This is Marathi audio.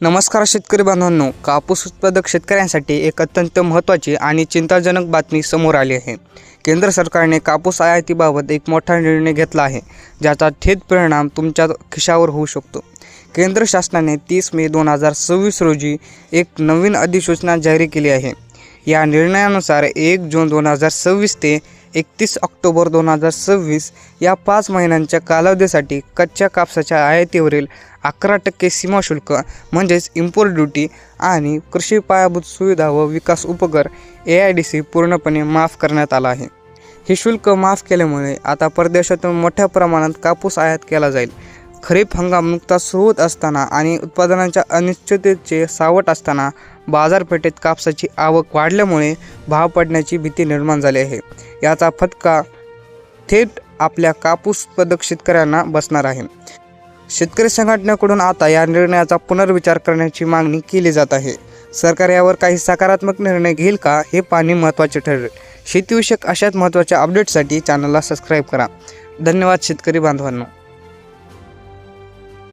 नमस्कार शेतकरी बांधवांनो, कापूस उत्पादक शेतकऱ्यांसाठी एक अत्यंत महत्त्वाची आणि चिंताजनक बातमी समोर आली आहे। केंद्र सरकारने कापूस आयातीबाबत एक मोठा निर्णय घेतला आहे, ज्याचा थेट परिणाम तुमच्या खिशावर होऊ शकतो। केंद्र शासनाने 30 मे 2026 रोजी एक नवीन अधिसूचना जारी केली आहे। या निर्णयानुसार 1 जून 2026 ते 31 ऑक्टोबर 2026 या 5 महिन्यांच्या कालावधीसाठी कच्च्या कापसाच्या आयातीवरील 11% सीमा शुल्क म्हणजेच इम्पोर्ट ड्युटी आणि कृषी पायाभूत सुविधा व विकास उपकर AIDC पूर्णपणे माफ करण्यात आला आहे। हे शुल्क माफ केल्यामुळे आता परदेशातून मोठ्या प्रमाणात कापूस आयात केला जाईल। खरीप हंगाम नुकताच सुरू होत असताना आणि उत्पादनांच्या अनिश्चिततेचे सावट असताना बाजारपेठेत कापसाची आवक वाढल्यामुळे भाव पडण्याची भीती निर्माण झाली आहे। याचा फटका थेट आपल्या कापूस उत्पादक शेतकऱ्यांना बसणार आहे। शेतकरी संघटनेकडून आता या निर्णयाचा पुनर्विचार करण्याची मागणी केली जात आहे। सरकार यावर काही सकारात्मक निर्णय घेईल का हे पाहणे महत्त्वाचे ठरेल। शेतीविषयक अशाच महत्त्वाच्या अपडेट्ससाठी चॅनलला सबस्क्राईब करा। धन्यवाद शेतकरी बांधवांनो।